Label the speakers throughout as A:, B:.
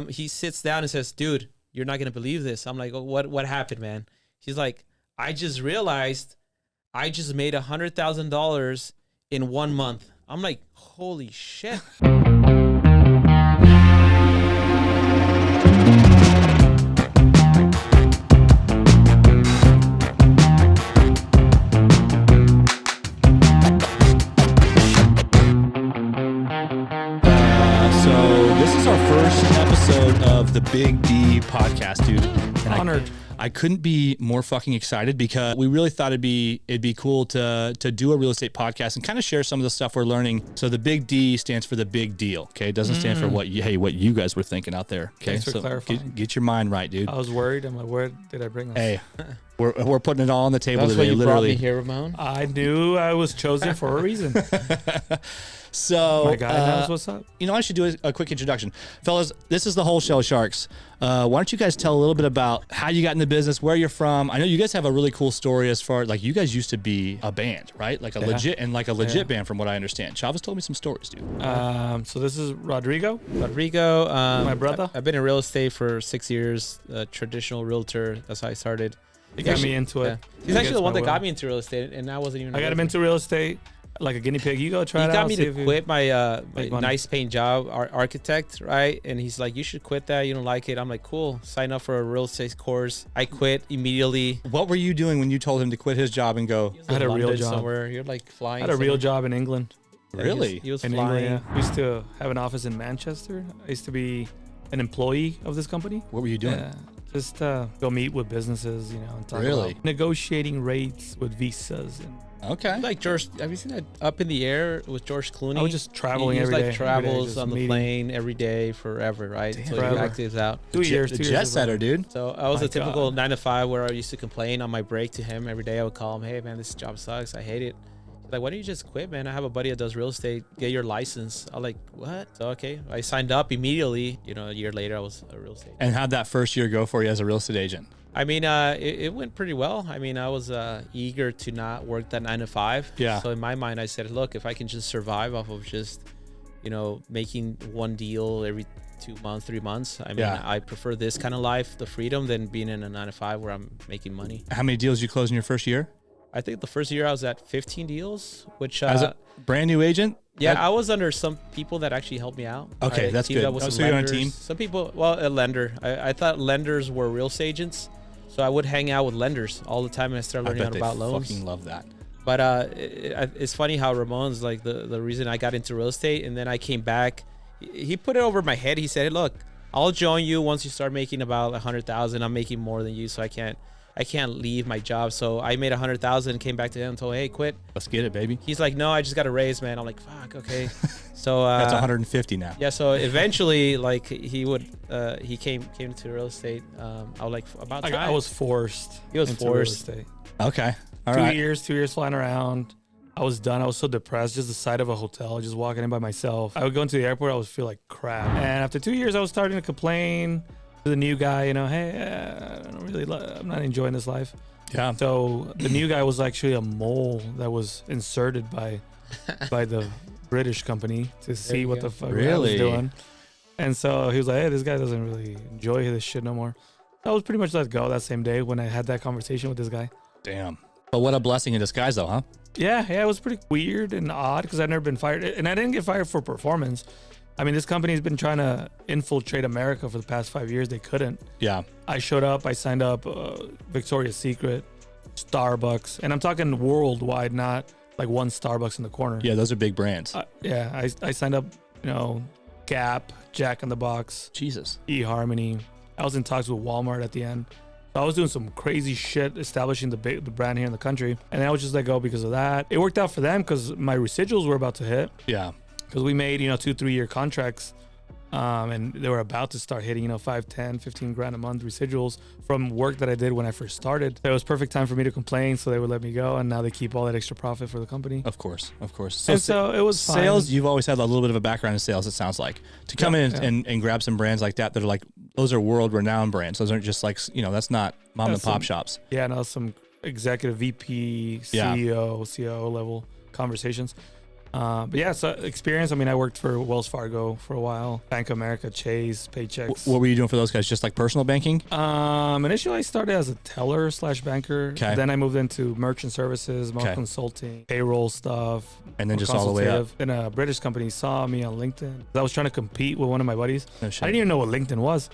A: he sits down and says, dude, you're not going to believe this. I'm like, oh, what happened, man? He's like, I just realized I just made $100,000 in 1 month. I'm like, holy shit.
B: Of the Big D podcast, dude. And
C: Honored.
B: I couldn't be more fucking excited because we really thought it'd be cool to do a real estate podcast and kind of share some of the stuff we're learning. So the Big D stands for the big deal. Okay, it doesn't stand for what you guys were thinking out there. Okay,
C: Thanks for clarifying.
B: Get your mind right, dude.
C: I was worried. I'm like, where did I bring us?
B: Hey, we're putting it all on the table
A: That's
B: today.
A: why you
B: literally.
A: brought me here, Ramon.
C: I knew I was chosen for a reason.
B: So,
C: my guy knows what's up.
B: You know, I should do a quick introduction. Fellas, this is the Wholesale Sharks. Why don't you guys tell a little bit about how you got in the business, where you're from? I know you guys have a really cool story as far like you guys used to be a band, right? Like a legit band from what I understand. Chavez told me some stories, dude.
C: So this is Rodrigo.
A: Rodrigo,
C: my brother.
A: I've been in real estate for 6 years, a traditional realtor. That's how I started.
C: He got me into it.
A: He's actually the one that got me into real estate, and I wasn't even.
C: I got him into real estate. Like a guinea pig. You go try it out.
A: He got me to quit my
C: money.
A: nice paying job, architect, right? And he's like, you should quit that. You don't like it. I'm like, cool. Sign up for a real estate course. I quit immediately.
B: What were you doing when you told him to quit his job and go?
A: I had a real job somewhere. You're like flying.
C: I had a real job in England.
B: Really?
A: He was
C: in
A: flying.
C: England, yeah. We used to have an office in Manchester. I used to be an employee of this company.
B: What were you doing?
C: Just go meet with businesses, you know, and talk about negotiating rates with visas and.
B: Okay.
A: Like George, have you seen that Up in the Air with George Clooney?
C: I was just traveling every day.
A: Travels on the plane every day forever, right?
B: Damn.
A: So he actives out.
C: 2 years.
B: The jet setter, dude.
A: So I was a typical 9 to 5 where I used to complain on my break to him every day. I would call him, hey man, this job sucks. I hate it. He's like, why don't you just quit, man? I have a buddy that does real estate. Get your license. I'm like, what? So okay, I signed up immediately. You know, a year later, I was a real estate.
B: And how'd that first year go for you as a real estate agent?
A: I mean, it went pretty well. I mean, I was eager to not work that 9 to 5.
B: Yeah.
A: So in my mind, I said, look, if I can just survive off of just, you know, making one deal every 2 months, 3 months. I mean, I prefer this kind of life, the freedom, than being in a 9 to 5 where I'm making money.
B: How many deals you closed in your first year?
A: I think the first year I was at 15 deals, which
B: as a brand new agent.
A: Yeah, I was under some people that actually helped me out.
B: Okay, that's good.
A: So you're on a team. Some people, well, a lender. I thought lenders were real estate agents. So I would hang out with lenders all the time and I started learning about loans.
B: Fucking love that.
A: But it's funny how Ramon's like the reason I got into real estate, and then I came back. He put it over my head. He said, "Look, I'll join you once you start making about 100,000. I'm making more than you, so I can't leave my job." So I made 100,000 and came back to him and told, "Hey, quit.
B: Let's get it, baby."
A: He's like, "No, I just got a raise, man." I'm like, "Fuck, okay." So
B: that's 150 now.
A: Yeah. So eventually, like he came to real estate. I was like, about time.
C: I was forced.
A: He was
C: into
A: forced.
C: Real estate.
B: Okay. All
C: 2
B: right.
C: 2 years flying around. I was done. I was so depressed. Just the sight of a hotel, just walking in by myself. I would go into the airport. I would feel like crap. And after 2 years, I was starting to complain to the new guy. You know, hey, I'm not enjoying this life.
B: Yeah.
C: So the new guy was actually a mole that was inserted by the British company to see what the fuck I was doing. And so he was like, hey, this guy doesn't really enjoy this shit no more. I was pretty much let go that same day when I had that conversation with this guy.
B: Damn. But what a blessing in disguise though, huh?
C: Yeah, it was pretty weird and odd because I'd never been fired. And I didn't get fired for performance. I mean, this company's been trying to infiltrate America for the past 5 years. They couldn't. Yeah. I showed up. I signed up Victoria's Secret, Starbucks. And I'm talking worldwide, not like one Starbucks in the corner.
B: Yeah, those are big brands.
C: I signed up, you know, Gap, Jack in the Box.
B: Jesus.
C: eHarmony. I was in talks with Walmart at the end. So I was doing some crazy shit establishing the brand here in the country. And I was just let go because of that. It worked out for them because my residuals were about to hit. Yeah. Because we made, 2-3 year contracts. And they were about to start hitting, 5, 10, 15 grand a month residuals from work that I did when I first started. It was perfect time for me to complain, so they would let me go, and now they keep all that extra profit for the company.
B: Of course.
C: So it was
B: sales.
C: fine.
B: You've always had a little bit of a background in sales. It sounds like to come in and grab some brands like that are like those are world renowned brands. Those aren't just like that's not mom and pop shops.
C: Yeah, no, some executive VP, CEO, COO level conversations. But yeah, so experience. I mean, I worked for Wells Fargo for a while, Bank of America, Chase, Paychecks.
B: What were you doing for those guys? Just like personal banking?
C: Initially I started as a teller / banker.
B: Okay.
C: Then I moved into merchant services, more consulting, payroll stuff.
B: And then just all the way up.
C: Then a British company saw me on LinkedIn. I was trying to compete with one of my buddies.
B: No shit.
C: I didn't even know what LinkedIn was.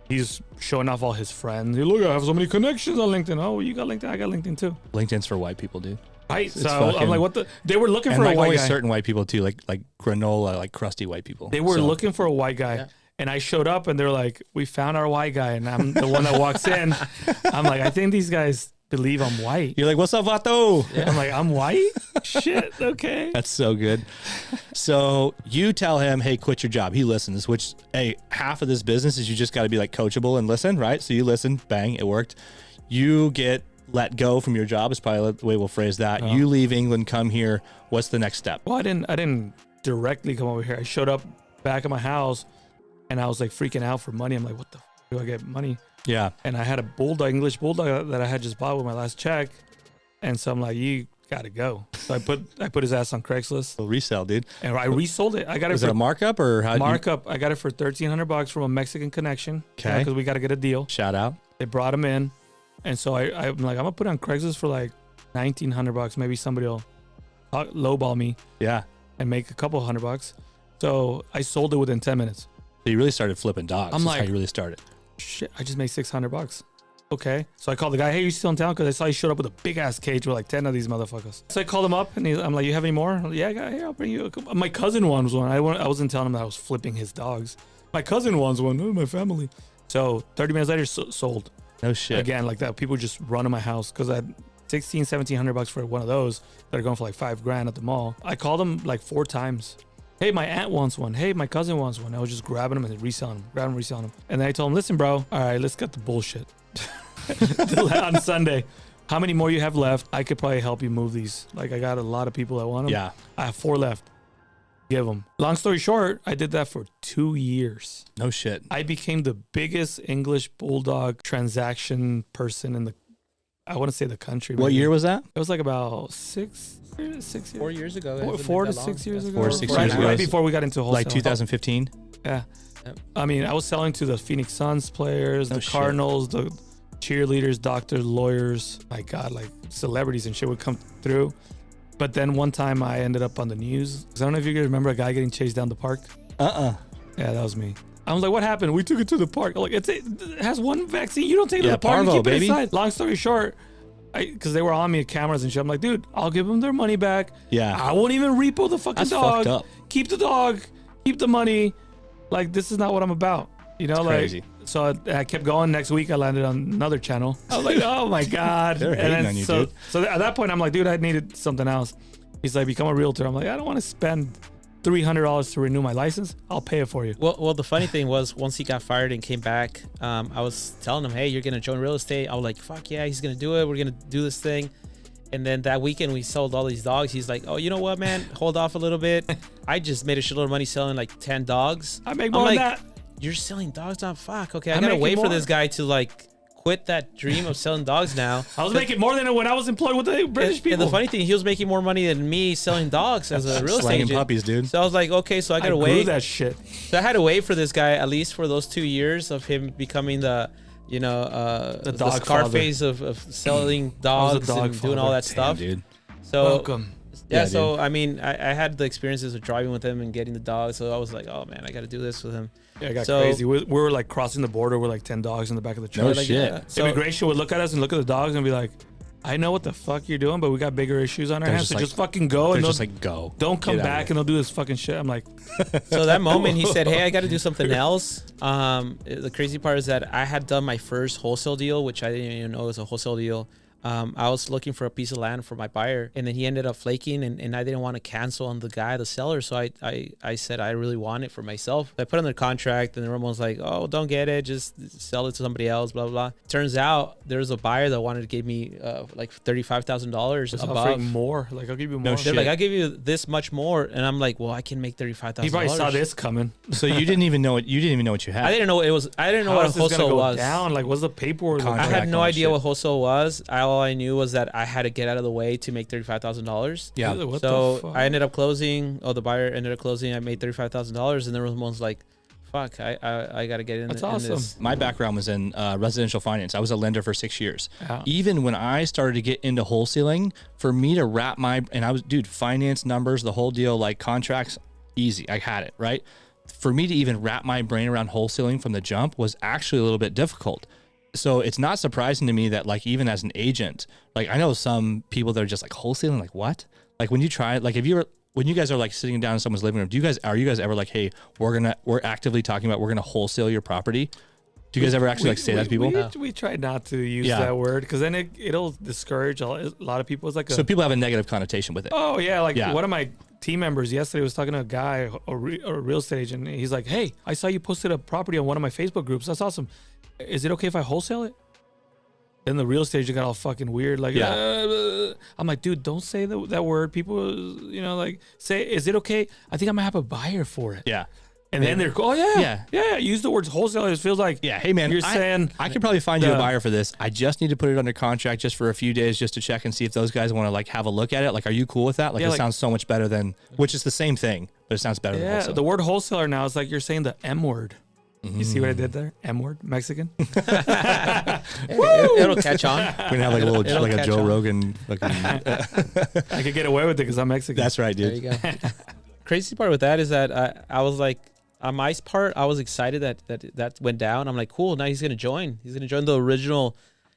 C: He's showing off all his friends. Hey, look, I have so many connections on LinkedIn. Oh, you got LinkedIn? I got LinkedIn too.
B: LinkedIn's for white people, dude.
C: Right. So I'm like, what the? They were looking for
B: like
C: a white
B: always
C: guy.
B: certain white people too, like granola, like crusty white people.
C: They were looking for a white guy. Yeah. And I showed up and they're like, we found our white guy. And I'm the one that walks in. I'm like, I think these guys believe I'm white.
B: You're like, what's up, vato?
C: Yeah. I'm like, I'm white? Shit, okay.
B: That's so good. So you tell him, hey, quit your job. He listens, which, hey, half of this business is you just got to be like coachable and listen, right? So you listen, bang, it worked. You get let go from your job is probably the way we'll phrase that. You leave England, come here. What's the next step?
C: Well, I didn't directly come over here. I showed up back at my house and I was like freaking out for money. I'm like, what the f do I get money?
B: Yeah.
C: And I had a bulldog, English bulldog that I had just bought with my last check. And so I'm like, you gotta go. So I put his ass on Craigslist.
B: Well, resale, dude.
C: And I resold it. I got it.
B: Was it a markup or how?
C: Markup. I got it for $1,300 from a Mexican connection.
B: Okay.
C: Because we got to get a deal.
B: Shout out.
C: They brought him in. And so I'm like, I'm gonna put it on Craigslist for like $1,900. Maybe somebody will lowball me.
B: Yeah.
C: And make a couple $100. So I sold it within 10 minutes.
B: So you really started flipping dogs.
C: I'm like,
B: how you really started.
C: Shit, I just made $600. Okay. So I called the guy, hey, you still in town? Because I saw he showed up with a big ass cage with like 10 of these motherfuckers. So I called him up and I'm like, you have any more? Yeah, I got here. I'll bring you a couple. My cousin wants one. I wasn't telling him that I was flipping his dogs. My cousin wants one. Oh, my family. So 30 minutes later, sold.
B: No shit.
C: Again, like that. People just run to my house because I had $1,700 for one of those that are going for like $5,000 at the mall. I called him like 4 times. Hey, my aunt wants one. Hey, my cousin wants one. I was just grabbing them and reselling them. And then I told him, listen, bro, all right, let's cut the bullshit. On Sunday, how many more you have left? I could probably help you move these. Like, I got a lot of people that want them.
B: Yeah.
C: I have 4 left. Give them. Long story short, I did that for 2 years.
B: No shit.
C: I became the biggest English bulldog transaction person in the, I want to say the country.
B: What year was that?
C: It was like about 6 years.
A: 4 years ago.
C: 4 to 6 years ago.
B: 4 or 6 years ago.
C: Right before we got into wholesale.
B: Like 2015?
C: Yeah.
A: Yep.
C: I mean, I was selling to the Phoenix Suns players, the Cardinals, the cheerleaders, doctors, lawyers. My God, like celebrities and shit would come through. But then one time I ended up on the news. I don't know if you guys remember a guy getting chased down the park. Yeah, that was me. I was like, what happened? We took it to the park. I'm like, it has one vaccine. You don't take it to the park.
B: Parvo,
C: you keep
B: baby.
C: it inside. Long story short, because they were on me at cameras and shit. I'm like, dude, I'll give them their money back.
B: Yeah.
C: I won't even repo the fucking
B: That's
C: dog.
B: fucked up.
C: Keep the dog. Keep the money. Like, this is not what I'm about. You know,
B: It's
C: like,
B: crazy.
C: so I kept going. Next week, I landed on another channel. I was like, oh my God.
B: They're hating on you, dude.
C: So at that point, I'm like, dude, I needed something else. He's like, become a realtor. I'm like, I don't want to spend $300 to renew my license. I'll pay it for you.
A: Well, the funny thing was, once he got fired and came back, I was telling him, hey, you're going to join real estate. I was like, fuck yeah, he's going to do it. We're going to do this thing. And then that weekend we sold all these dogs. He's like, oh, you know what, man? Hold off a little bit. I just made a shitload of money selling like 10 dogs.
C: I make more than that.
A: You're selling dogs now? Fuck. Okay, I got to wait for this guy to like quit that dream of selling dogs now.
C: I was making more than when I was employed with the British people.
A: And the funny thing, he was making more money than me selling dogs as a real estate
B: Slanging
A: agent.
B: puppies, dude.
A: So I was like, okay, so I got to
C: grew
A: wait.
C: that shit.
A: So I had to wait for this guy at least for those 2 years of him becoming the, you know, the
C: dog
A: Scarface of selling dogs and doing all that stuff.
B: Dude.
A: So
C: welcome.
A: Yeah,
B: Yeah,
A: so
B: dude.
A: I mean, I had the experiences of driving with him and getting the dog. So I was like, oh man, I got to do this with him.
C: Yeah, it got crazy. We were like crossing the border with like 10 dogs in the back of the truck.
B: No
C: Like,
B: shit.
A: Yeah. So
C: Immigration would look at us and look at the dogs and be like, I know what the fuck you're doing, but we got bigger issues on our
B: They're
C: hands.
B: just
C: So
B: like-
C: just fucking go
B: They're
C: and
B: just like, go.
C: don't come
B: Get out of
C: back
B: here.
C: and they'll do this fucking shit. I'm like,
A: So that moment he said, hey, I got to do something else. The crazy part is that I had done my first wholesale deal, which I didn't even know was a wholesale deal. I was looking for a piece of land for my buyer, and then he ended up flaking, and I didn't want to cancel on the guy, the seller. So I said I really want it for myself. I put it on the contract, and everyone was like, oh, don't get it, just sell it to somebody else, blah, blah, blah. Turns out there was a buyer that wanted to give me like $35,000
C: just
A: above.
C: offering more. Like, I'll give you more.
A: They're like, I'll give you this much more. And I'm like, well, I can make $35,000.
C: He probably saw this coming.
B: So you didn't even know what you had.
A: I didn't know it was. I didn't know
C: How
A: what a
C: is this gonna
A: wholesale
C: go
A: was.
C: down? Like, what's the paperwork?
B: Contract.
A: I had no
B: all that
A: idea
B: shit.
A: what wholesale was. I all I knew was that I had to get out of the way to make $35,000.
B: Yeah.
C: What
A: So
C: the fuck?
A: I ended up closing. The buyer ended up closing. I made $35,000, and then Ramon's like, "Fuck, I gotta get in."
C: That's
A: in
C: awesome.
A: this.
B: My background was in residential finance. I was a lender for 6 years.
C: Yeah.
B: Even when I started to get into wholesaling, for me to wrap finance numbers, the whole deal, like contracts, easy. I had it, right? For me to even wrap my brain around wholesaling from the jump was actually a little bit difficult. So it's not surprising to me that, like, even as an agent, like, I know some people that are just like, wholesaling, like, what? Like, when you try it, like, when you guys are like sitting down in someone's living room, are you guys ever like, hey, we're actively talking about, we're gonna wholesale your property? Do you guys ever actually say that to people?
C: We try not to use that word, because then it'll discourage a lot of people. It's like
B: so people have a negative connotation with it.
C: Oh yeah, like one of my team members yesterday was talking to a guy, a real estate agent. And he's like, "Hey, I saw you posted a property on one of my Facebook groups. That's awesome. Is it okay if I wholesale it?" Then the real estate agent got all fucking weird. Like, I'm like, dude, don't say that word. People, like, say, "Is it okay? I think I'm gonna have a buyer for it."
B: Yeah.
C: And then they're, use the words wholesale. It feels like,
B: hey man,
C: you're saying
B: I could probably find you a buyer for this. I just need to put it under contract just for a few days, just to check and see if those guys want to like have a look at it. Like, are you cool with that? Like, it sounds so much better than, which is the same thing, but it sounds better than wholesale.
C: The word wholesaler now is like you're saying the M word. You see what I did there? M word, Mexican.
A: It'll catch on.
B: We're gonna have like a little, like a Joe Rogan.
C: I could get away with it because I'm Mexican.
B: That's right, dude.
A: There you go. Crazy part with that is that I was like, on my part, I was excited that went down. I'm like, cool. Now he's gonna join. He's gonna join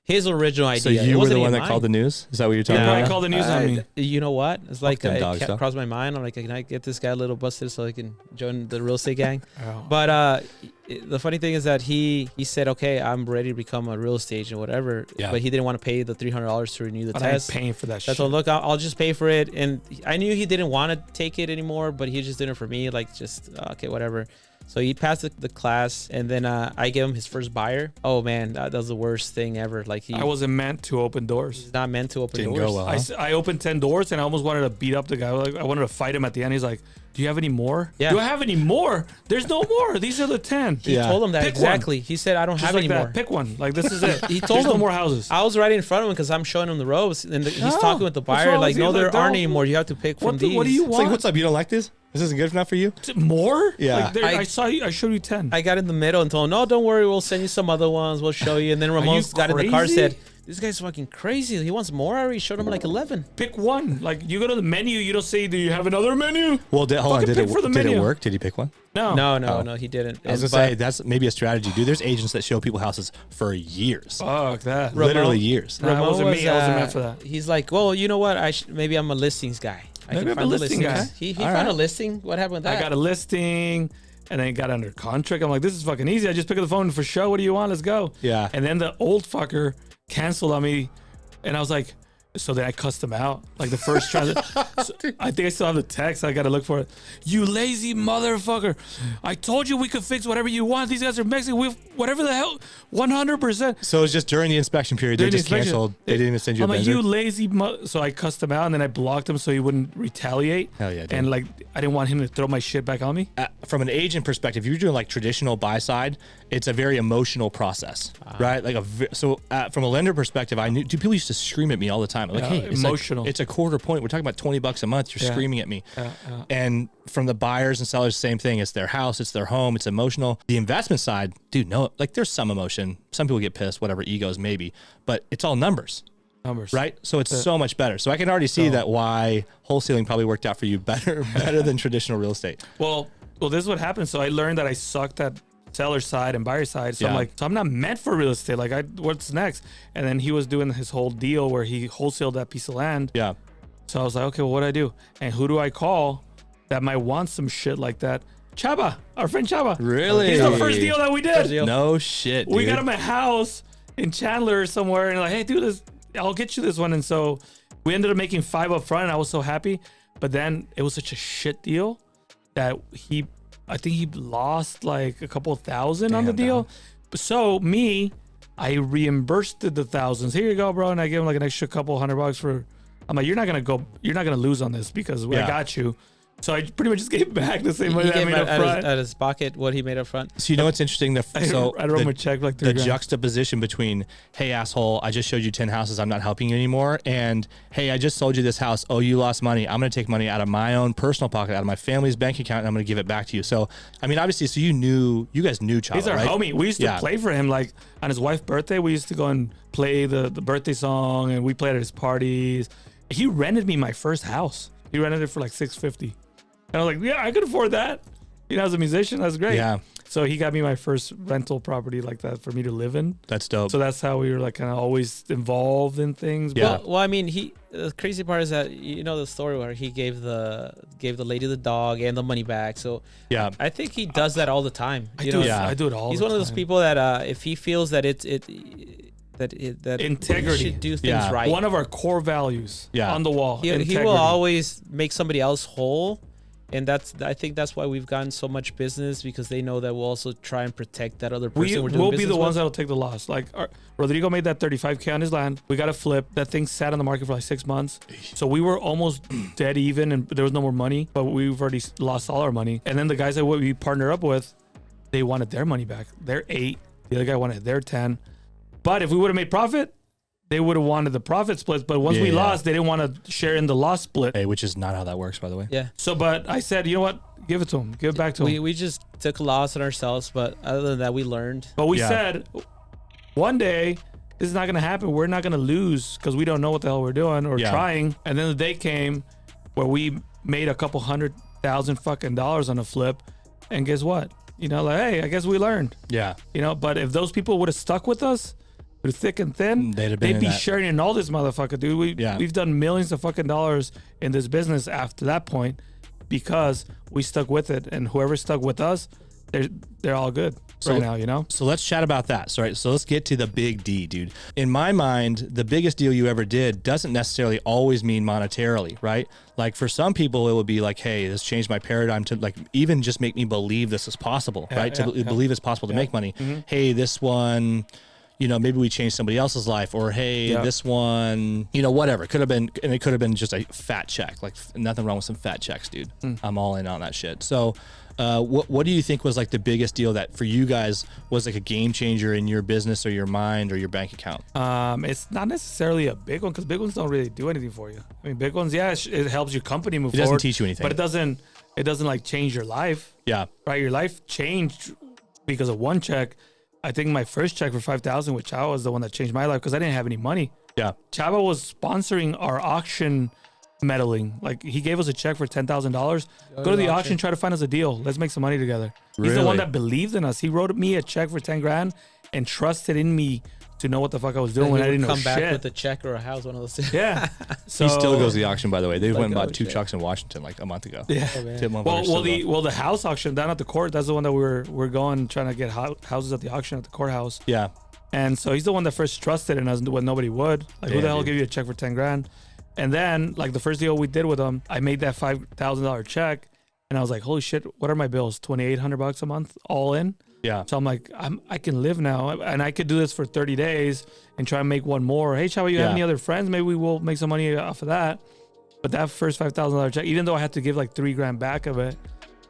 A: his original idea.
B: So you were the one that called the news? Is that what you're talking about?
C: I called the news on me.
A: You know what? It's like
B: them
A: it
B: dogs, though.
A: crossed my mind. I'm like, can I get this guy a little busted so he can join the real estate gang?
C: Oh.
A: But the funny thing is that he said, okay, I'm ready to become a real estate agent, whatever.
B: Yeah.
A: But he didn't want to pay the $300 to renew the
C: But I ain't
A: test.
C: paying for that shit.
A: That's all. Look, I'll just pay for it. And I knew he didn't want to take it anymore, but he just did it for me. Like, just okay, whatever. So he passed the class, and then I gave him his first buyer. Oh man, that was the worst thing ever. Like,
C: I wasn't meant to open doors.
A: he's not meant to open
B: Didn't
A: doors.
B: go well. Huh?
C: I opened 10 doors and I almost wanted to beat up the guy. Like, I wanted to fight him at the end. He's like, "Do you have any more?"
A: Yeah.
C: Do I have any more? There's no more. These are the 10.
A: He told him that
C: Pick
A: exactly. He said, "I don't
C: Just
A: have
C: like
A: any
C: that.
A: more."
C: Pick one. Like, this is it.
A: He told
C: There's no
A: him.
C: more houses.
A: I was right in front of him because I'm showing him the ropes, and he's
C: No.
A: talking with the
C: What's
A: buyer.
C: wrong
A: Like,
C: with you?
A: no,
C: Like,
A: there aren't
C: don't-
A: anymore. You have to pick from these.
C: What do you
B: It's
C: want?
B: like, what's up? You don't like this? This isn't good enough for you?
C: More?
B: Yeah.
C: Like, there,
A: I-
C: I showed you 10.
A: I got in the middle and told him, "No, don't worry. We'll send you some other ones. We'll show you." And then Ramon got in the car and
C: crazy?
A: said, "This guy's fucking crazy. He wants more." I already showed him like 11.
C: Pick one. Like, you go to the menu, you don't say, "Do you have another menu?"
B: Well, hold on.
C: Fucking
B: Did
C: pick for the
B: it
C: menu.
B: work? Did he pick one?
C: No.
A: No, he didn't.
B: I was gonna say that's maybe a strategy, dude. There's agents that show people houses for years,
C: Fuck that.
B: literally years.
C: Nah, it
A: Ramon
C: wasn't me. I wasn't meant for that.
A: He's like, "Well, you know what? Maybe I'm a listings guy. I
C: Maybe
A: can
C: I'm
A: find
C: a
A: the
C: listing
A: listings."
C: guy.
A: He
B: All
A: found
B: right.
A: a listing. What happened with that?
C: I got a listing and then got under contract. I'm like, this is fucking easy. I just pick up the phone for show. What do you want? Let's go.
B: Yeah.
C: And then the old fucker canceled on me. And I was like, so then I cussed him out. Like the first transit. So I think I still have the text. I got to look for it. "You lazy motherfucker. I told you we could fix whatever you want. These guys are Mexican. Whatever the hell. 100%.
B: So it was just during the inspection period. They
C: During the
B: just
C: inspection.
B: canceled. They didn't even send you
C: I'm
B: a
C: like,
B: vendor.
C: "You lazy So I cussed him out and then I blocked him so he wouldn't retaliate.
B: Hell yeah, dude.
C: And like, I didn't want him to throw my shit back on me.
B: From an agent perspective, if you're doing like traditional buy side, it's a very emotional process, right? Like from a lender perspective, I knew people used to scream at me all the time. Like,
C: Yeah,
B: hey, it's
C: emotional.
B: it's a quarter point. We're talking about $20 a month. You're
C: Yeah.
B: screaming at me.
C: Yeah.
B: And from the buyers and sellers, same thing. It's their house, it's their home, it's emotional. The investment side, dude, no, like there's some emotion. Some people get pissed, whatever, egos maybe, but it's all numbers.
C: Numbers.
B: Right, so it's so much better. So I can already see that why wholesaling probably worked out for you better than traditional real estate.
C: Well, this is what happened. So I learned that I sucked at seller side and buyer side. So I'm
B: Yeah.
C: like, so I'm not meant for real estate. Like, what's next? And then he was doing his whole deal where he wholesaled that piece of land.
B: Yeah,
C: So I was like, okay, well, what do I do? And who do I call that might want some shit like that? Chaba, our friend Chaba.
B: really.
C: He's the first deal that we did.
B: No shit, dude.
C: We got him a house in Chandler somewhere, and like, hey, dude, I'll get you this one. And so we ended up making 5 up front, and I was so happy. But then it was such a shit deal that I think he lost like a couple $1,000 on the deal. So I reimbursed the thousands. Here you go, bro. And I gave him like an extra couple $100 for. I'm like, you're not gonna lose on this because I got you. So I pretty much just gave back the same money
A: He
C: that I
A: gave
C: made up front.
A: out of his pocket what he made up front.
B: So you know what's interesting?
C: I wrote him a check like
B: the
C: $3,000.
B: juxtaposition between, hey, asshole, I just showed you 10 houses, I'm not helping you anymore, and hey, I just sold you this house, oh, you lost money, I'm going to take money out of my own personal pocket, out of my family's bank account, and I'm going to give it back to you. So, I mean, obviously, so you guys knew Chava,
C: He's our
B: right?
C: homie. We used to play for him. Like on his wife's birthday, we used to go and play the birthday song, and we played at his parties. He rented me my first house. He rented it for like $650. And I was like, yeah, I could afford that. You know, as a musician, that's great.
B: Yeah.
C: So he got me my first rental property like that for me to live in.
B: That's dope.
C: So that's how we were like kind of always involved in things.
B: Yeah.
A: Well, I mean, the crazy part is that you know the story where he gave the lady the dog and the money back. So
B: yeah,
A: I think he does that all the time.
C: I do it all.
A: He's
C: the
A: one of those
C: time.
A: people that if he feels that that
C: integrity,
A: he should do things right.
C: One of our core values on the wall.
A: He will always make somebody else whole. And I think that's why we've gotten so much business, because they know that we'll also try and protect that other person.
C: We'll be the ones that'll take the loss. Like Rodrigo made that $35K on his land. We got a flip. That thing sat on the market for like 6 months. So we were almost dead even, and there was no more money. But we've already lost all our money. And then the guys that we partner up with, they wanted their money back. Their 8. The other guy wanted their 10. But if we would have made profit, they would have wanted the profit split, but once we lost, they didn't want to share in the loss split.
B: Hey, which is not how that works, by the way.
A: Yeah.
C: So, but I said, you know what? Give it to him. Give it back to him.
A: We just took a loss on ourselves, but other than that, we learned.
C: But we said, one day, this is not going to happen. We're not going to lose because we don't know what the hell we're doing or trying. And then the day came where we made a couple $100,000 fucking dollars on a flip. And guess what? You know, like, hey, I guess we learned.
B: Yeah.
C: You know, but if those people would have stuck with us, through thick and thin,
B: they'd
C: be sharing in all this motherfucker, dude. We've done millions of fucking dollars in this business after that point because we stuck with it, and whoever stuck with us, they're all good right now, you know?
B: So let's chat about that. So let's get to the big D, dude. In my mind, the biggest deal you ever did doesn't necessarily always mean monetarily, right? Like for some people, it would be like, hey, this changed my paradigm to like even just make me believe this is possible, right? To believe it's possible to make money. Mm-hmm. Hey, this one... You know, maybe we changed somebody else's life, or hey, this one, you know, whatever. It could have been just a fat check. Like nothing wrong with some fat checks, dude. I'm all in on that shit. So, what do you think was like the biggest deal that for you guys was like a game changer in your business or your mind or your bank account?
C: It's not necessarily a big one because big ones don't really do anything for you. I mean, big ones, it helps your company move forward.
B: It doesn't teach you anything,
C: but it doesn't like change your life. Yeah, right. Your life changed because of one check. I think my first check for $5,000 with Chava was the one that changed my life because I didn't have any money. Yeah. Chava was sponsoring our auction meddling. Like he gave us a check for $10,000. Go to the auction, try to find us a deal. Let's make some money together. Really? He's the one that believed in us. He wrote me a check for 10 grand and trusted in me to know what the fuck I was doing when I didn't know shit.
A: Come back with a check or a house, one of those things.
C: Yeah.
B: So, he still goes to the auction, by the way. They went and bought 2 trucks in Washington like a month ago.
C: Yeah. Oh, the house auction down at the court, that's the one that we're going, trying to get houses at the auction at the courthouse. Yeah. And so he's the one that first trusted in us when nobody would. Like, who the hell gave you a check for 10 grand? And then, like, the first deal we did with him, I made that $5,000 check, and I was like, holy shit, what are my bills? $2,800 a month, all in? Yeah. So I'm like, I can live now, and I could do this for 30 days and try and make one more. Hey, Chava, you have any other friends? Maybe we will make some money off of that. But that first $5,000 check, even though I had to give like $3 grand back of it,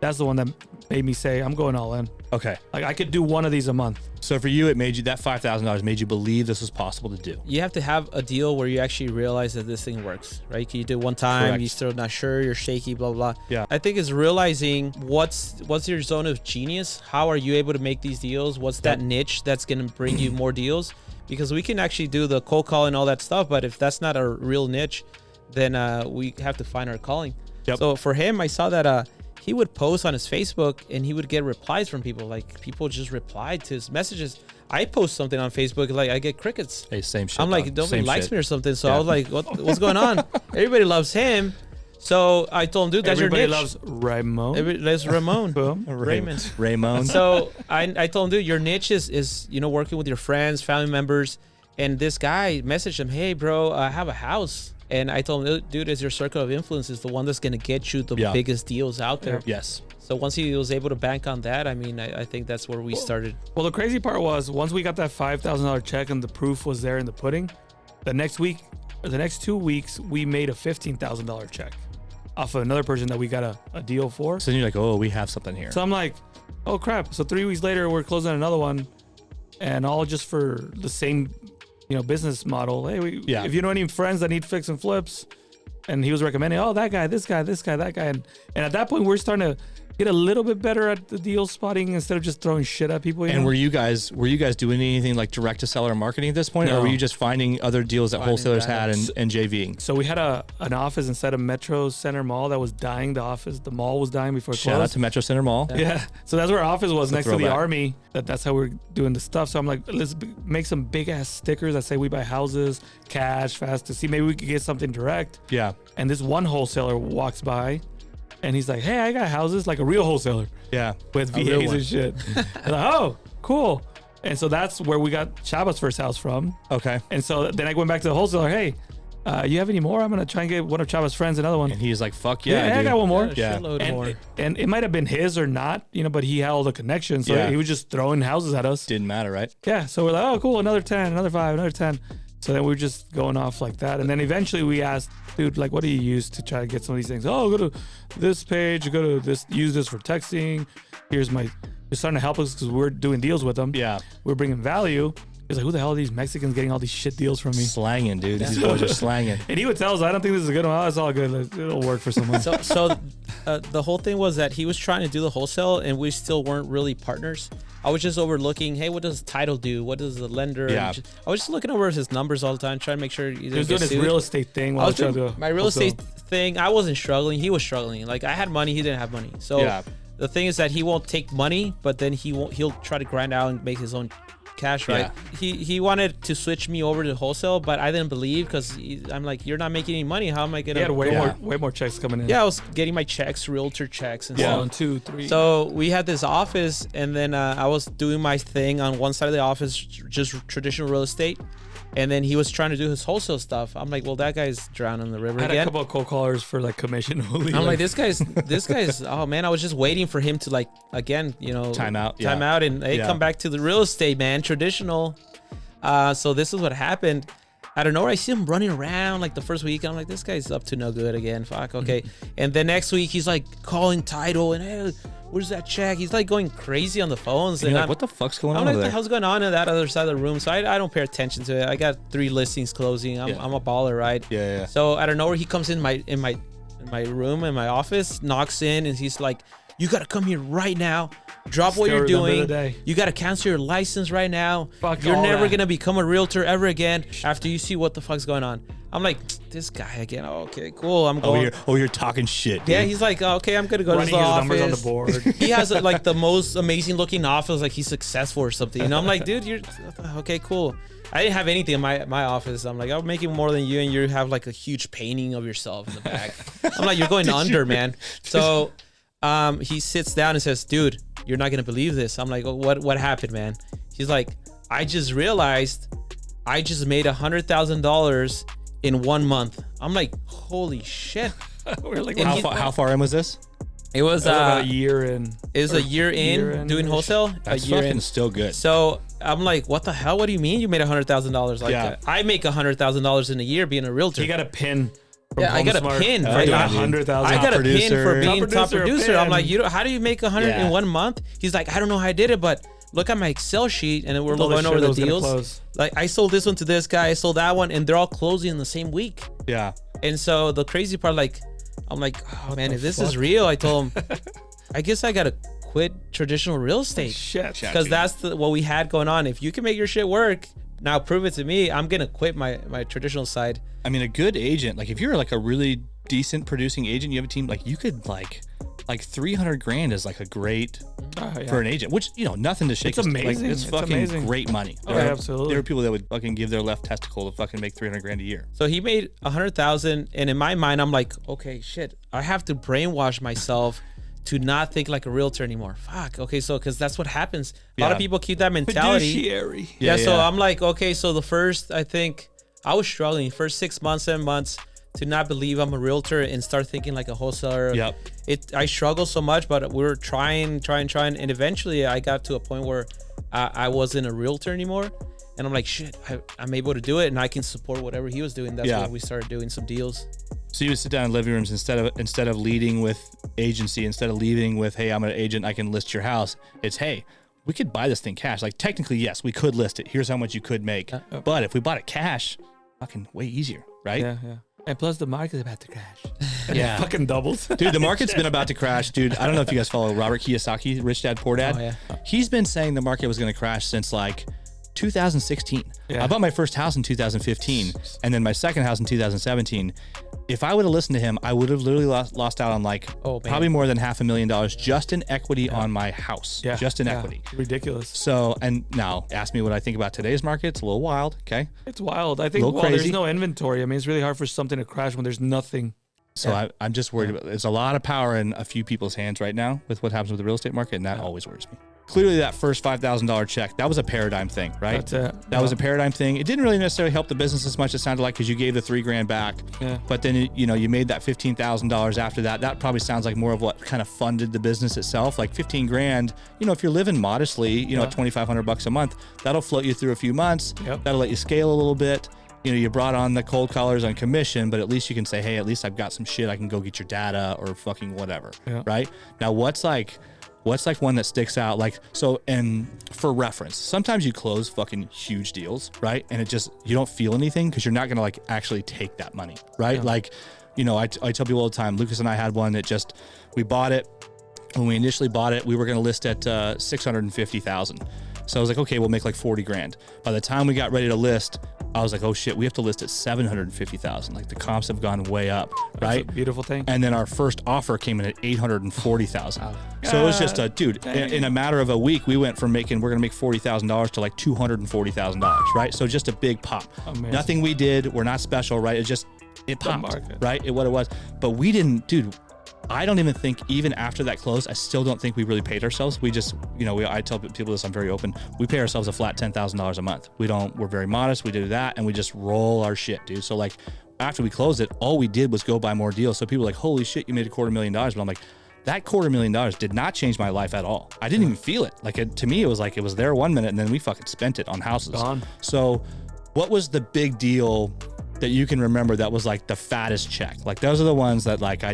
C: that's the one that made me say, I'm going all in. Okay. Like I could do one of these a month.
B: So for you, it made you, that $5,000 made you believe this was possible to do.
A: You have to have a deal where you actually realize that this thing works, right? You do one time, Correct. You're still not sure, you're shaky, blah, blah, blah. Yeah. I think it's realizing what's your zone of genius? How are you able to make these deals? What's that niche that's going to bring you more deals? Because we can actually do the cold call and all that stuff, but if that's not a real niche, then we have to find our calling. Yep. So for him, I saw that he would post on his Facebook and he would get replies from people. Like people just replied to his messages. I post something on Facebook, like I get crickets.
B: Hey, same shit.
A: I'm like, nobody likes me or something. So I was like, what's going on? Everybody loves him. So I told him, dude, that's
C: everybody
A: your niche.
C: Loves Ramon.
A: That's Ramon. Raymond.
B: Ramon.
A: So I told him, dude, your niche is working with your friends, family members. And this guy messaged him, hey, bro, I have a house. And I told him, dude, is your circle of influence is the one that's going to get you the biggest deals out there.
B: Yes.
A: So once he was able to bank on that, I mean, I think that's where we started.
C: Well, the crazy part was once we got that $5,000 check and the proof was there in the pudding, the next week or the next 2 weeks, we made a $15,000 check. off of another person that we got a deal for.
B: So then you're like, oh, we have something here.
C: So I'm like, oh crap. So 3 weeks later, we're closing another one, and all just for the same, business model. Hey, if you know any friends that need fix and flips, and he was recommending, oh, that guy, this guy, that guy. And at that point, we're starting to get a little bit better at the deal spotting instead of just throwing shit at people.
B: And were you guys doing anything like direct to seller marketing at this point?
C: No.
B: Or were you just finding other deals that wholesalers had and JVing?
C: So we had an office inside of Metro Center Mall that was dying. The mall was dying before it
B: Shout
C: closed.
B: out to Metro Center Mall.
C: Yeah. So that's where our office was, next to the
B: throwback.
C: Army. That's how we're doing the stuff. So I'm like, let's make some big ass stickers that say we buy houses, cash, fast, to see maybe we could get something direct.
B: Yeah.
C: And this one wholesaler walks by, and he's like, hey, I got houses, like a real wholesaler.
B: Yeah.
C: With VAs and shit. I'm like, oh, cool. And so that's where we got Chaba's first house from.
B: Okay.
C: And so then I went back to the wholesaler, hey, you have any more? I'm going to try and get one of Chaba's friends another one.
B: And he's like, fuck yeah,
C: I
B: dude.
C: got one more.
A: Yeah, more.
C: And it might have been his or not, but he had all the connections. So
B: Yeah.
C: he was just throwing houses at us.
B: Didn't matter, right?
C: Yeah. So we're like, oh, cool. Another 10, another 5, another 10. So then we were just going off like that. And then eventually we asked, dude, like, what do you use to try to get some of these things? Oh, go to this page, go to this, use this for texting. They're starting to help us because we're doing deals with them.
B: Yeah.
C: We're bringing value. He's like, who the hell are these Mexicans getting all these shit deals from me?
B: Slanging, dude. These boys are slanging.
C: And he would tell us, I don't think this is a good one. Oh, it's all good. It'll work for someone.
A: So the whole thing was that he was trying to do the wholesale, and we still weren't really partners. I was just overlooking, hey, what does title do? What does the lender?
B: Yeah.
A: I was just looking over his numbers all the time, trying to make sure he
C: He was doing his real estate thing.
A: I was doing my real estate thing. I wasn't struggling. He was struggling. Like, I had money. He didn't have money. So
B: Yeah.
A: the thing is that he won't take money, but then he'll try to grind out and make his own cash, right? He wanted to switch me over to wholesale, but I didn't believe because I'm like, you're not making any money. How am I gonna?
C: He had way more checks coming in.
A: Yeah, I was getting my checks, realtor checks, and stuff.
C: 1, 2, 3.
A: So we had this office, and then I was doing my thing on one side of the office, just traditional real estate, and then he was trying to do his wholesale stuff. I'm like, well, that guy's drowning in the river
C: I had
A: again.
C: a couple of cold callers for like commission only.
A: I'm like, this guy's. Oh man, I was just waiting for him to like again,
B: Time out.
A: time out, and hey, come back to the real estate, man, traditional. So this is what happened. I don't know. I see him running around like the first week. I'm like, this guy's up to no good again. Fuck. Okay. And the next week he's like calling title and hey, where's that check? He's like going crazy on the phones.
B: And
A: And
B: you're like, what the fuck's going
A: I'm
B: on
A: like,
B: over
A: what the
B: there?
A: hell's going on in that other side of the room? So I don't pay attention to it. I got 3 listings closing. I'm a baller, right?
B: Yeah.
A: So I don't know where he comes in my room, in my office, knocks in, and he's like, you got to come here right now. Drop what you're
C: Still remember
A: doing.
C: the day.
A: You got to cancel your license right now.
C: Fuck
A: You're
C: all
A: never
C: that.
A: going to become a realtor ever again after you see what the fuck's going on. I'm like, this guy again. Oh, okay, cool. I'm going.
B: You're talking shit, dude.
A: Yeah, he's like, okay, I'm going to go to
C: running
A: the
C: his
A: office.
C: numbers on the board.
A: He has like the most amazing looking office, like he's successful or something. I'm like, dude, you're okay, cool. I didn't have anything in my office. I'm like, I'm making more than you, and you have like a huge painting of yourself in the back. I'm like, you're going under, man. So he sits down and says, dude, you're not gonna believe this. I'm like, oh, what happened, man? He's like, I just realized I just made $100,000 in 1 month. I'm like, holy shit.
C: We're like,
A: And
B: How far in was this?
A: It was
C: about a year in.
A: it was a year in doing wholesale.
B: That's
A: a year
B: fucking
A: in.
B: still good.
A: So I'm like, what the hell? What do you mean you made $100,000? Like,
B: Yeah.
A: I make $100,000 in a year being a realtor.
C: He got a pin. From
A: Yeah, I got a
C: HomeSmart.
A: pin
B: Oh,
A: for
B: yeah,
A: that.
B: dude.
C: 100,000.
A: I got a pin
B: producer.
A: for being top
C: producer, a
A: producer. I'm
C: pin.
A: like, how do you make 100
B: Yeah.
A: in 1 month? He's like, I don't know how I did it, but look at my Excel sheet, and then we're
C: All the
A: going
C: shit
A: over
C: that
A: the
C: was gonna
A: deals.
C: close.
A: Like, I sold this one to this guy, I sold that one, and they're all closing in the same week.
B: Yeah.
A: And so the crazy part, like, I'm like, oh man,
C: the
A: if this is
C: fuck?
A: real, I told him, I guess I gotta quit traditional real estate.
C: Shit.
A: Because that's what we had going on. If you can make your shit work, now prove it to me. I'm gonna quit my traditional side.
B: I mean, a good agent, like if you're like a really decent producing agent, you have a team, like you could like 300 grand is like a great for an agent, which, nothing to shake.
C: It's amazing.
B: Like, it's
C: It's
B: fucking
C: amazing.
B: great money.
C: Oh, absolutely.
B: There are people that would fucking give their left testicle to fucking make 300 grand a year.
A: So he made 100,000, and in my mind, I'm like, okay, shit, I have to brainwash myself to not think like a realtor anymore. Fuck. Okay, so because that's what happens. A lot of
B: Yeah.
A: people keep that mentality.
C: Fiduciary.
A: Yeah. So
B: Yeah.
A: I'm like, okay, so the first, I think I was struggling first 6 months, 7 months to not believe I'm a realtor and start thinking like a wholesaler.
B: Yep.
A: I struggled so much, but we were trying, and eventually I got to a point where I wasn't a realtor anymore, and I'm like, shit, I'm able to do it, and I can support whatever he was doing. That's
B: Yeah.
A: when we started doing some deals.
B: So you would sit down in living rooms instead of leading with agency, instead of leading with, hey, I'm an agent, I can list your house. It's, hey, we could buy this thing cash. Like technically, yes, we could list it. Here's how much you could make. But if we bought it cash, fucking way easier, right?
C: Yeah. And plus the market's about to crash. And
B: Yeah.
C: it fucking doubles.
B: Dude, the market's been about to crash, dude. I don't know if you guys follow Robert Kiyosaki, Rich Dad, Poor Dad.
A: Oh, yeah.
B: He's been saying the market was going to crash since like 2016.
C: Yeah.
B: I bought my first house in 2015 and then my second house in 2017. If I would have listened to him, I would have literally lost out on like probably more than $500,000 just in equity on my house.
C: Yeah.
B: Just in equity.
C: Ridiculous.
B: So, and now ask me what I think about today's market. It's a little wild. Okay.
C: It's wild. I think there's no inventory. I mean, it's really hard for something to crash when there's nothing.
B: So I'm just worried about, there's a lot of power in a few people's hands right now with what happens with the real estate market. And that always worries me. Clearly that first $5,000 check, that was a paradigm thing, right?
C: That's it.
B: That was a paradigm thing. It didn't really necessarily help the business as much as it sounded like, because you gave the $3,000 back.
C: Yeah.
B: But then, you made that $15,000 after that. That probably sounds like more of what kind of funded the business itself. Like $15,000, if you're living modestly, at $2,500 a month, that'll float you through a few months.
C: Yep.
B: That'll let you scale a little bit. You brought on the cold callers on commission, but at least you can say, hey, at least I've got some shit. I can go get your data or fucking whatever.
C: Yeah.
B: Right? Now, what's like one that sticks out? Like, so, and for reference, sometimes you close fucking huge deals, right? And you don't feel anything because you're not going to like actually take that money, right?
C: Yeah.
B: Like, I tell people all the time, Lucas and I had one that we bought it. When we initially bought it, we were going to list at $650,000. So I was like, okay, we'll make like $40,000. By the time we got ready to list, I was like, oh shit, we have to list at $750,000. Like the comps have gone way up, right?
C: That's a beautiful thing.
B: And then our first offer came in at $840,000. So it was just in a matter of a week, we went from we're going to make $40,000 to like $240,000, right? So just a big pop.
C: Amazing.
B: Nothing we did, we're not special, right? It popped, right? What it was. But we didn't, dude. I don't even think, even after that close, I still don't think we really paid ourselves. We just, I tell people this, I'm very open. We pay ourselves a flat $10,000 a month. We're very modest. We do that and we just roll our shit, dude. So like after we closed it, all we did was go buy more deals. So people are like, holy shit, you made $250,000. But I'm like, that $250,000 did not change my life at all. I didn't even feel it. Like to me, it was like, it was there 1 minute and then we fucking spent it on houses.
C: Gone.
B: So what was the big deal that you can remember that was like the fattest check? Like those are the ones that like,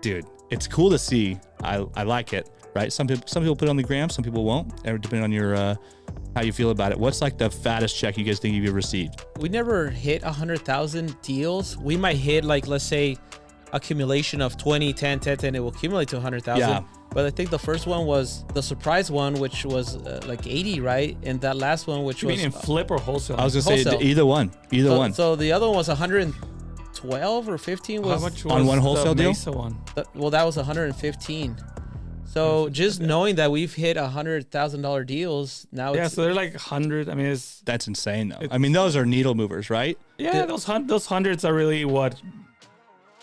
B: dude, it's cool to see. I like it, right? Some people put it on the gram, some people won't, depending on your how you feel about it. What's like the fattest check you guys think you've ever received?
A: We never hit 100,000 deals. We might hit like, let's say, accumulation of 20, 10, 10, 10. It will accumulate to 100,000. Yeah. But I think the first one was the surprise one, which was like 80, right? And that last one, which was
C: in flip or wholesale?
B: I was gonna say either one.
A: So the other one was 112 or 15 was,
C: how much was
B: on one wholesale deal?
C: Mesa one?
A: Well, that was 115. So just knowing that we've hit $100,000 deals now.
C: So they're like 100. I mean,
B: that's insane though. I mean, those are needle movers, right?
C: Yeah, those hundreds are really what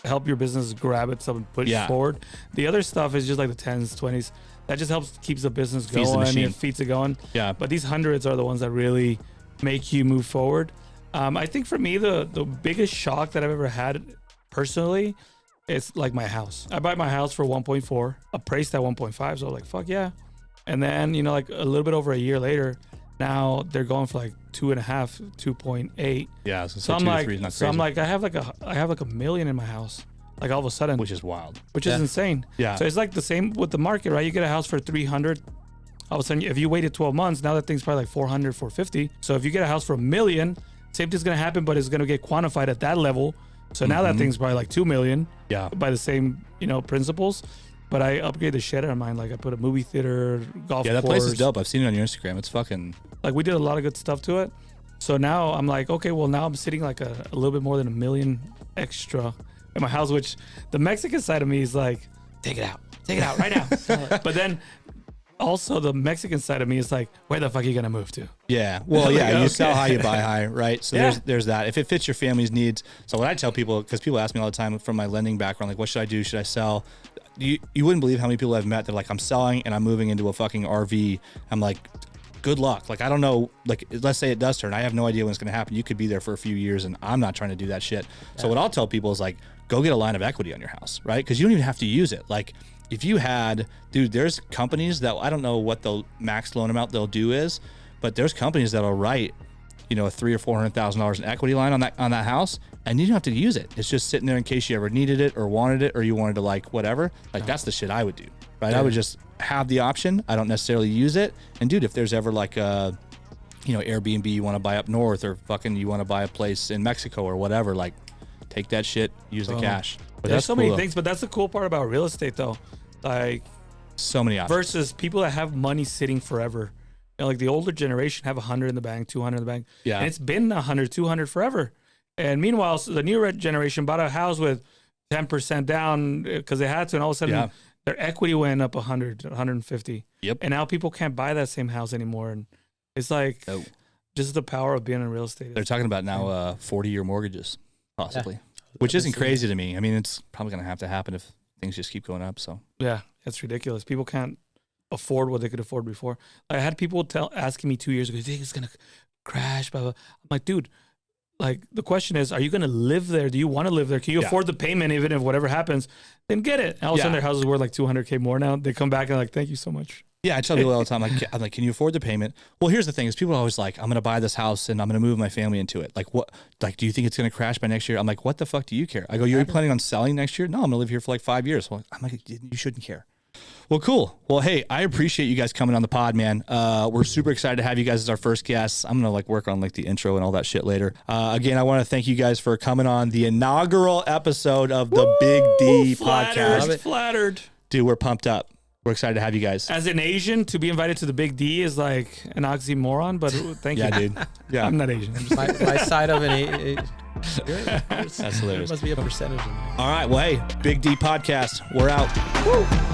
C: help your business grab itself and push forward. The other stuff is just like the 10s, 20s. That just helps keeps the business going.
B: Feeds the machine.
C: It feeds it going.
B: Yeah.
C: But these hundreds are the ones that really make you move forward. I think for me, the biggest shock that I've ever had personally is like my house. I bought my house for 1.4, appraised at 1.5. So I was like, fuck yeah. And then, like a little bit over a year later, now they're going for like 2.5, 2.8.
B: Yeah.
C: So I'm like, I have like $1 million in my house. Like all of a sudden,
B: which is wild,
C: which is insane.
B: Yeah.
C: So it's like the same with the market, right? You get a house for 300. All of a sudden, if you waited 12 months, now that thing's probably like 400, 450. So if you get a house for $1 million, same thing's gonna happen, but it's gonna get quantified at that level. So now that thing's probably like $2 million.
B: Yeah.
C: By the same, principles. But I upgraded the shit out of mine. Like I put a movie theater, golf course.
B: Yeah, that place is dope. I've seen it on your Instagram. It's fucking.
C: Like we did a lot of good stuff to it. So now I'm like, okay, well now I'm sitting like a little bit more than $1 million extra in my house, which the Mexican side of me is like, take it out right now. But then also the Mexican side of me is like, where the fuck are you gonna move to?
B: Yeah, well, yeah, you sell high, you buy high, right? So there's that. If it fits your family's needs. So what I tell people, because people ask me all the time from my lending background, like, what should I do? Should I sell? You wouldn't believe how many people I've met. They're like, I'm selling and I'm moving into a fucking RV. I'm like, good luck. Like, I don't know. Like, let's say it does turn. I have no idea when it's gonna happen. You could be there for a few years, and I'm not trying to do that shit. Yeah. So what I'll tell people is like, go get a line of equity on your house, right? Because you don't even have to use it. Like, if you had, dude, there's companies that, I don't know what the max loan amount they'll do is, but there's companies that'll write you know, a $300,000 or $400,000 in equity line on that house, and you don't have to use it. It's just sitting there in case you ever needed it or wanted it, or you wanted to like whatever. Like that's the shit I would do, right? I would just have the option. I don't necessarily use it. And dude, if there's ever like a, you know, Airbnb you want to buy up north, or fucking you want to buy a place in Mexico or whatever, like take that shit, use the cash. But
C: there's so many things, but that's the cool part about real estate though. Like
B: so many options.
C: Versus people that have money sitting forever. You know, like the older generation have 100 in the bank, 200 in the bank.
B: Yeah.
C: And it's been 100, 200 forever. And meanwhile, the newer generation bought a house with 10% down because they had to, and all of a sudden their equity went up 100, 150.
B: Yep.
C: And now people can't buy that same house anymore. And it's like just the power of being in real estate.
B: They're talking about now 40-year mortgages, possibly, which isn't crazy to me. I mean, it's probably going to happen if things just keep going up. So
C: yeah, it's ridiculous. People can't afford what they could afford before. I had people asking me 2 years ago, "Do you think it's going to crash?" Blah, blah. I'm like, dude, like the question is, are you going to live there? Do you want to live there? Can you afford the payment even if whatever happens? Then get it. And all of a sudden their houses worth like $200K more now. They come back and like, thank you so much.
B: Yeah, I tell people all the time, I'm like, can you afford the payment? Well, here's the thing: is people are always like, I'm going to buy this house and I'm going to move my family into it. Like, what? Like, do you think it's going to crash by next year? I'm like, what the fuck do you care? I go, you're planning on selling next year? No, I'm going to live here for like 5 years. Well, I'm like, you shouldn't care. Well, cool. Well, hey, I appreciate you guys coming on the pod, man. We're super excited to have you guys as our first guests. I'm gonna like work on like the intro and all that shit later. Again, I want to thank you guys for coming on the inaugural episode of the Big D podcast.
C: Flattered.
B: Dude, we're pumped up. We're excited to have you guys.
C: As an Asian, to be invited to the Big D is like an oxymoron, but thank you.
B: Yeah, dude. Yeah,
C: I'm not Asian.
A: My side of an
B: That's hilarious.
A: There must be a percentage in there.
B: All right. Well, hey, Big D podcast. We're out. Woo.